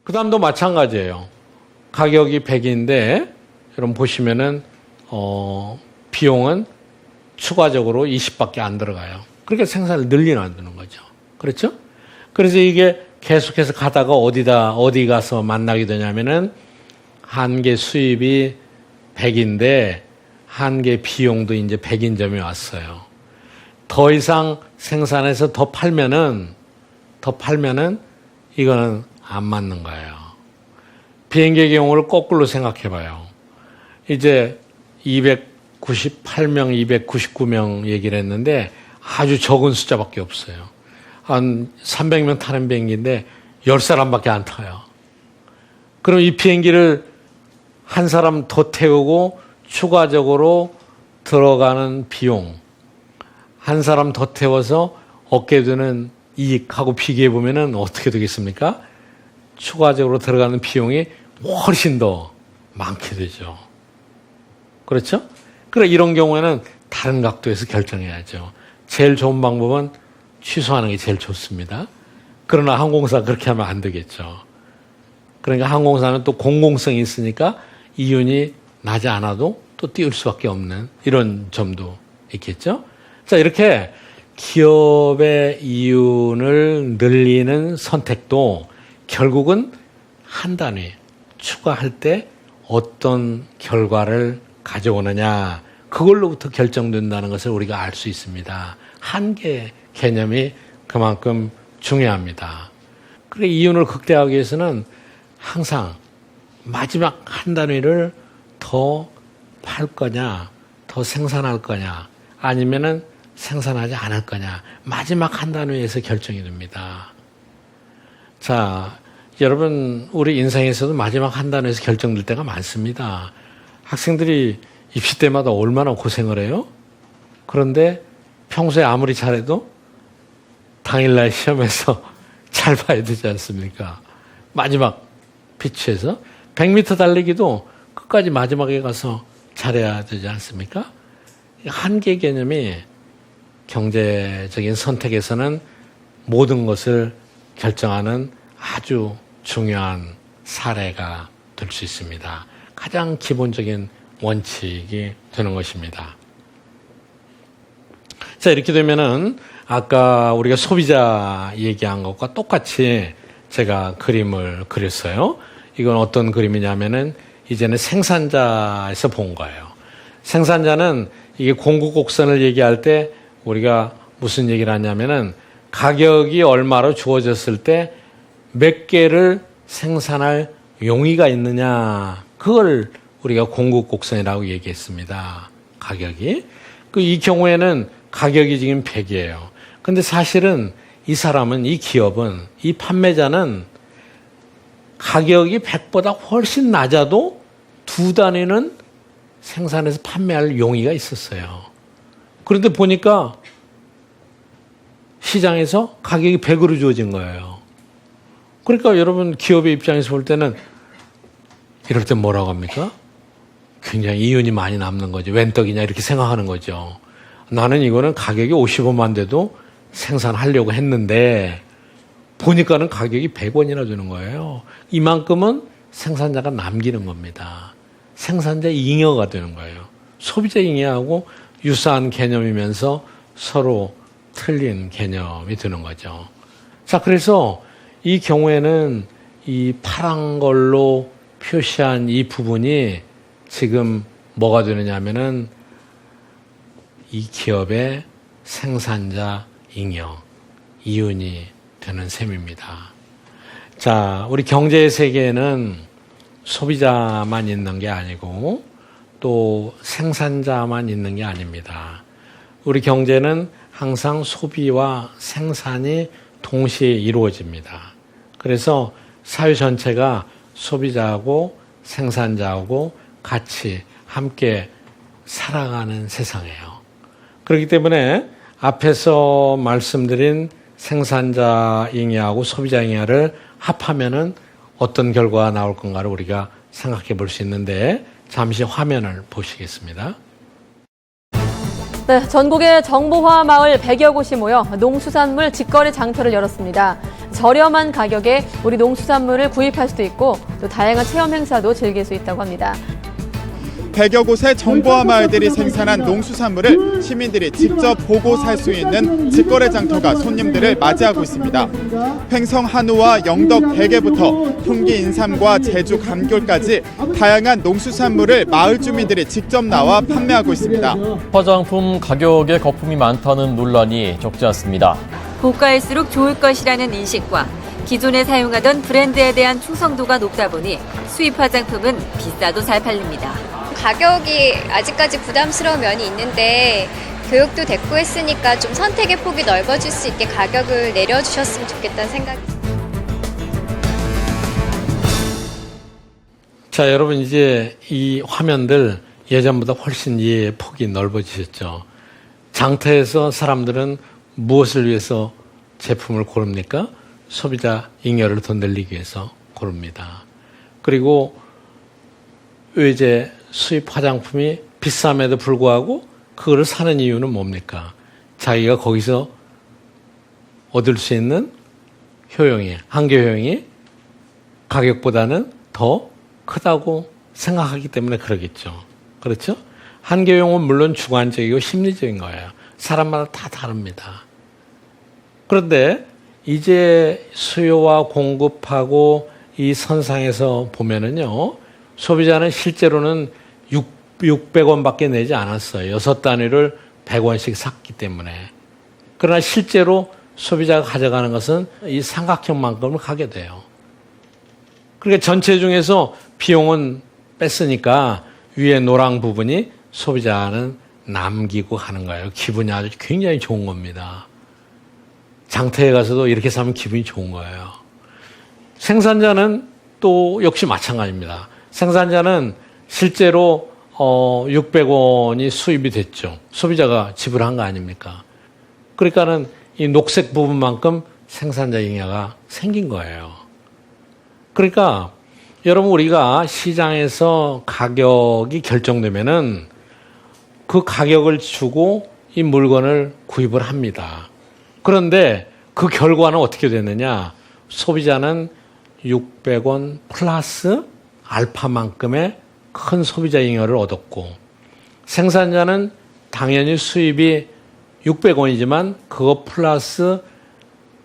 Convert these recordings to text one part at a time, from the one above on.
그 다음도 마찬가지예요. 가격이 100인데 여러분 보시면은 비용은 추가적으로 20밖에 안 들어가요. 그러니까 생산을 늘리는 거죠. 그렇죠? 그래서 이게 계속해서 가다가 어디 가서 만나게 되냐면은 한 개 수입이 100인데 한 개 비용도 이제 100인 점이 왔어요. 더 이상 생산해서 더 팔면은 이거는 안 맞는 거예요. 비행기의 경우를 거꾸로 생각해 봐요. 이제 298명, 299명 얘기를 했는데 아주 적은 숫자밖에 없어요. 한 300명 타는 비행기인데 10사람밖에 안 타요. 그럼 이 비행기를 한 사람 더 태우고 추가적으로 들어가는 비용, 한 사람 더 태워서 얻게 되는 이익하고 비교해 보면은 어떻게 되겠습니까? 추가적으로 들어가는 비용이 훨씬 더 많게 되죠. 그렇죠? 그래 이런 경우에는 다른 각도에서 결정해야죠. 제일 좋은 방법은 취소하는 게 제일 좋습니다. 그러나 항공사 그렇게 하면 안 되겠죠. 그러니까 항공사는 또 공공성이 있으니까 이윤이 나지 않아도 또 띄울 수밖에 없는 이런 점도 있겠죠. 자, 이렇게 기업의 이윤을 늘리는 선택도 결국은 한 단위 추가할 때 어떤 결과를 가져오느냐 그걸로부터 결정된다는 것을 우리가 알 수 있습니다. 한계 개념이 그만큼 중요합니다. 그래 이윤을 극대화하기 위해서는 항상 마지막 한 단위를 더 팔 거냐, 더 생산할 거냐, 아니면은 생산하지 않을 거냐, 마지막 한 단위에서 결정이 됩니다. 자, 여러분, 우리 인생에서도 마지막 한 단위에서 결정될 때가 많습니다. 학생들이 입시 때마다 얼마나 고생을 해요? 그런데 평소에 아무리 잘해도 당일날 시험에서 잘 봐야 되지 않습니까? 마지막 피치에서 100m 달리기도 끝까지 마지막에 가서 잘해야 되지 않습니까? 한계 개념이 경제적인 선택에서는 모든 것을 결정하는 아주 중요한 사례가 될 수 있습니다. 가장 기본적인 원칙이 되는 것입니다. 자, 이렇게 되면은 아까 우리가 소비자 얘기한 것과 똑같이 제가 그림을 그렸어요. 이건 어떤 그림이냐면은 이제는 생산자에서 본 거예요. 생산자는 이게 공급 곡선을 얘기할 때 우리가 무슨 얘기를 하냐면은 가격이 얼마로 주어졌을 때 몇 개를 생산할 용의가 있느냐 그걸 우리가 공급 곡선이라고 얘기했습니다. 가격이. 이 경우에는 가격이 지금 100이에요. 근데 사실은 이 사람은 이 기업은 이 판매자는 가격이 100보다 훨씬 낮아도 두 단위는 생산해서 판매할 용의가 있었어요. 그런데 보니까 시장에서 가격이 100으로 주어진 거예요. 그러니까 여러분 기업의 입장에서 볼 때는 이럴 때 뭐라고 합니까? 굉장히 이윤이 많이 남는 거죠. 웬 떡이냐 이렇게 생각하는 거죠. 나는 이거는 가격이 50원만 돼도 생산하려고 했는데 보니까는 가격이 100원이나 되는 거예요. 이만큼은 생산자가 남기는 겁니다. 생산자 잉여가 되는 거예요. 소비자 잉여하고 유사한 개념이면서 서로 틀린 개념이 되는 거죠. 자, 그래서 이 경우에는 이 파란 걸로 표시한 이 부분이 지금 뭐가 되느냐면은 이 기업의 생산자 잉여, 이윤이 되는 셈입니다. 자, 우리 경제의 세계에는 소비자만 있는 게 아니고 또 생산자만 있는 게 아닙니다. 우리 경제는 항상 소비와 생산이 동시에 이루어집니다. 그래서 사회 전체가 소비자하고 생산자하고 같이 함께 살아가는 세상이에요. 그렇기 때문에 앞에서 말씀드린 생산자 잉여하고 소비자 잉여를 합하면은 어떤 결과가 나올 건가를 우리가 생각해 볼 수 있는데 잠시 화면을 보시겠습니다. 네, 전국의 정보화 마을 100여 곳이 모여 농수산물 직거래 장터를 열었습니다. 저렴한 가격에 우리 농수산물을 구입할 수도 있고 또 다양한 체험 행사도 즐길 수 있다고 합니다. 100여 곳의 정보화 마을들이 생산한 농수산물을 시민들이 직접 보고 살 수 있는 직거래 장터가 손님들을 맞이하고 있습니다. 횡성 한우와 영덕 대게부터 흉기 인삼과 제주 감귤까지 다양한 농수산물을 마을 주민들이 직접 나와 판매하고 있습니다. 화장품 가격에 거품이 많다는 논란이 적지 않습니다. 고가일수록 좋을 것이라는 인식과 기존에 사용하던 브랜드에 대한 충성도가 높다 보니 수입 화장품은 비싸도 잘 팔립니다. 가격이 아직까지 부담스러운 면이 있는데 교육도 됐고 했으니까 좀 선택의 폭이 넓어질 수 있게 가격을 내려주셨으면 좋겠다는 생각이 있습니다. 자, 여러분 이제 이 화면들 예전보다 훨씬 이해의 폭이 넓어지셨죠. 장터에서 사람들은 무엇을 위해서 제품을 고릅니까? 소비자 잉여를 더 늘리기 위해서 고릅니다. 그리고 외제 수입 화장품이 비쌈에도 불구하고 그거를 사는 이유는 뭡니까? 자기가 거기서 얻을 수 있는 효용이, 한계 효용이 가격보다는 더 크다고 생각하기 때문에 그러겠죠. 그렇죠? 한계 효용은 물론 주관적이고 심리적인 거예요. 사람마다 다 다릅니다. 그런데 이제 수요와 공급하고 이 선상에서 보면은요, 소비자는 실제로는 600원밖에 내지 않았어요. 6단위를 100원씩 샀기 때문에. 그러나 실제로 소비자가 가져가는 것은 이 삼각형만큼을 가게 돼요. 그러니까 전체 중에서 비용은 뺐으니까 위에 노랑 부분이 소비자는 남기고 가는 거예요. 기분이 아주 굉장히 좋은 겁니다. 장터에 가서도 이렇게 사면 기분이 좋은 거예요. 생산자는 또 역시 마찬가지입니다. 생산자는 실제로 600원이 수입이 됐죠. 소비자가 지불한 거 아닙니까? 그러니까는 이 녹색 부분만큼 생산자 잉여가 생긴 거예요. 그러니까 여러분 우리가 시장에서 가격이 결정되면은 그 가격을 주고 이 물건을 구입을 합니다. 그런데 그 결과는 어떻게 됐느냐? 소비자는 600원 플러스 알파만큼의 큰 소비자 잉여를 얻었고 생산자는 당연히 수입이 600원이지만 그거 플러스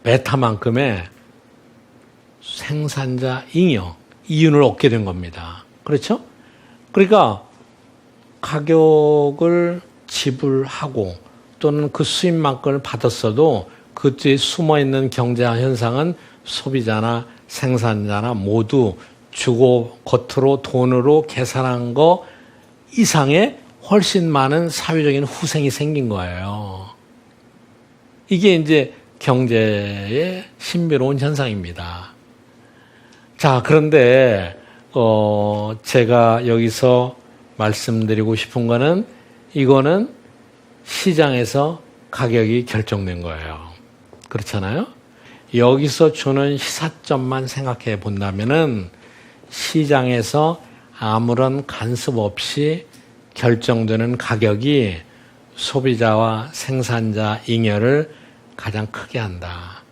베타만큼의 생산자 잉여, 이윤을 얻게 된 겁니다. 그렇죠? 그러니까 가격을 지불하고 또는 그 수입만큼을 받았어도 그 뒤에 숨어있는 경제 현상은 소비자나 생산자나 모두 주고 겉으로 돈으로 계산한 거 이상의 훨씬 많은 사회적인 후생이 생긴 거예요. 이게 이제 경제의 신비로운 현상입니다. 자, 그런데 제가 여기서 말씀드리고 싶은 거는 이거는 시장에서 가격이 결정된 거예요. 그렇잖아요? 여기서 주는 시사점만 생각해 본다면은 시장에서 아무런 간섭 없이 결정되는 가격이 소비자와 생산자 잉여를 가장 크게 한다.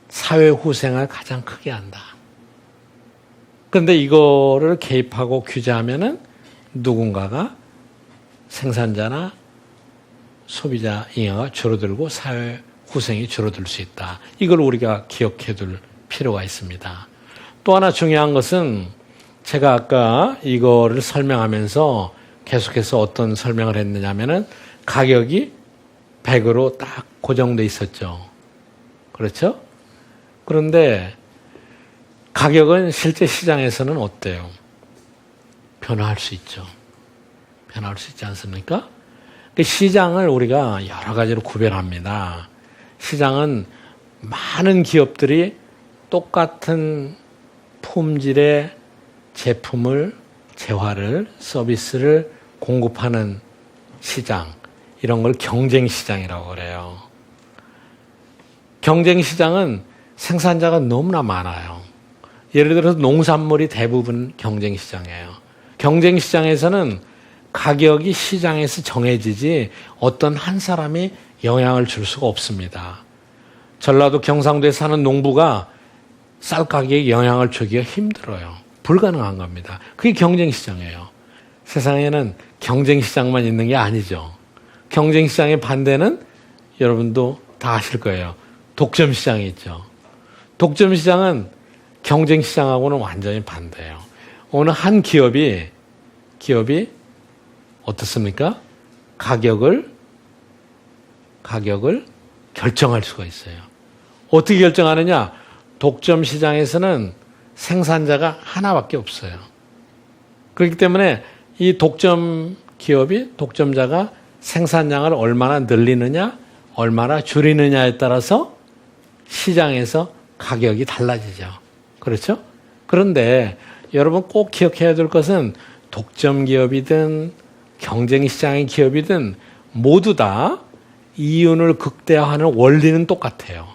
사회 후생을 가장 크게 한다. 그런데 이거를 개입하고 규제하면은 누군가가 생산자나 소비자 잉여가 줄어들고 사회 후생이 줄어들 수 있다. 이걸 우리가 기억해 둘 필요가 있습니다. 또 하나 중요한 것은 제가 아까 이거를 설명하면서 계속해서 어떤 설명을 했느냐면은 가격이 100으로 딱 고정돼 있었죠. 그렇죠? 그런데 가격은 실제 시장에서는 어때요? 변화할 수 있죠. 변화할 수 있지 않습니까? 시장을 우리가 여러 가지로 구별합니다. 시장은 많은 기업들이 똑같은 품질의 제품을, 재화를, 서비스를 공급하는 시장, 이런 걸 경쟁시장이라고 그래요. 경쟁시장은 생산자가 너무나 많아요. 예를 들어서 농산물이 대부분 경쟁시장이에요. 경쟁시장에서는 가격이 시장에서 정해지지 어떤 한 사람이 영향을 줄 수가 없습니다. 전라도 경상도에 사는 농부가 쌀 가격에 영향을 주기가 힘들어요. 불가능한 겁니다. 그게 경쟁시장이에요. 세상에는 경쟁시장만 있는 게 아니죠. 경쟁시장의 반대는 여러분도 다 아실 거예요. 독점시장이 있죠. 독점시장은 경쟁시장하고는 완전히 반대예요. 어느 한 기업이 어떻습니까? 가격을 결정할 수가 있어요. 어떻게 결정하느냐? 독점시장에서는 생산자가 하나밖에 없어요. 그렇기 때문에 이 독점자가 생산량을 얼마나 늘리느냐, 얼마나 줄이느냐에 따라서 시장에서 가격이 달라지죠. 그렇죠? 그런데 여러분 꼭 기억해야 될 것은 독점기업이든 경쟁시장의 기업이든 모두 다 이윤을 극대화하는 원리는 똑같아요.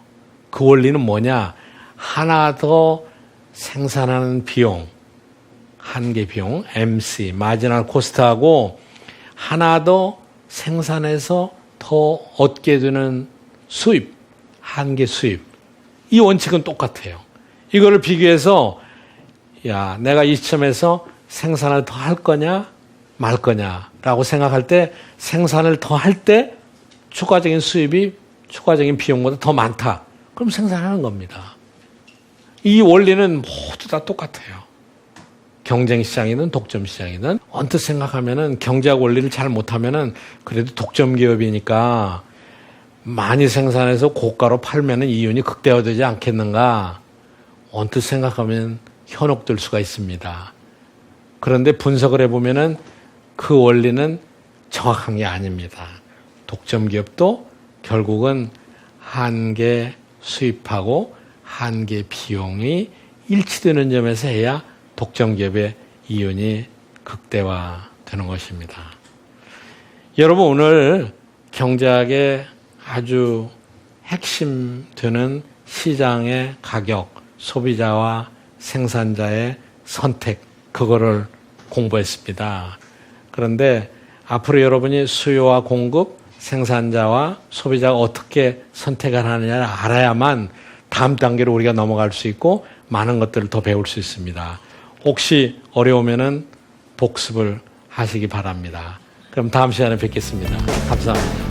그 원리는 뭐냐? 하나 더 생산하는 비용, 한계 비용, MC, 마지널 코스트하고 하나 더 생산해서 더 얻게 되는 수입, 한계 수입. 이 원칙은 똑같아요. 이거를 비교해서 야, 내가 이 시점에서 생산을 더 할 거냐 말 거냐라고 생각할 때 생산을 더 할 때 추가적인 수입이 추가적인 비용보다 더 많다. 그럼 생산하는 겁니다. 이 원리는 모두 다 똑같아요. 경쟁시장이든 독점시장이든 언뜻 생각하면은 경제학 원리를 잘 못하면은 그래도 독점기업이니까 많이 생산해서 고가로 팔면은 이윤이 극대화되지 않겠는가 언뜻 생각하면 현혹될 수가 있습니다. 그런데 분석을 해보면은 그 원리는 정확한 게 아닙니다. 독점기업도 결국은 한계 수입하고 한계 비용이 일치되는 점에서 해야 독점기업의 이윤이 극대화되는 것입니다. 여러분 오늘 경제학의 아주 핵심 되는 시장의 가격, 소비자와 생산자의 선택, 그거를 공부했습니다. 그런데 앞으로 여러분이 수요와 공급, 생산자와 소비자가 어떻게 선택을 하느냐를 알아야만 다음 단계로 우리가 넘어갈 수 있고 많은 것들을 더 배울 수 있습니다. 혹시 어려우면은 복습을 하시기 바랍니다. 그럼 다음 시간에 뵙겠습니다. 감사합니다.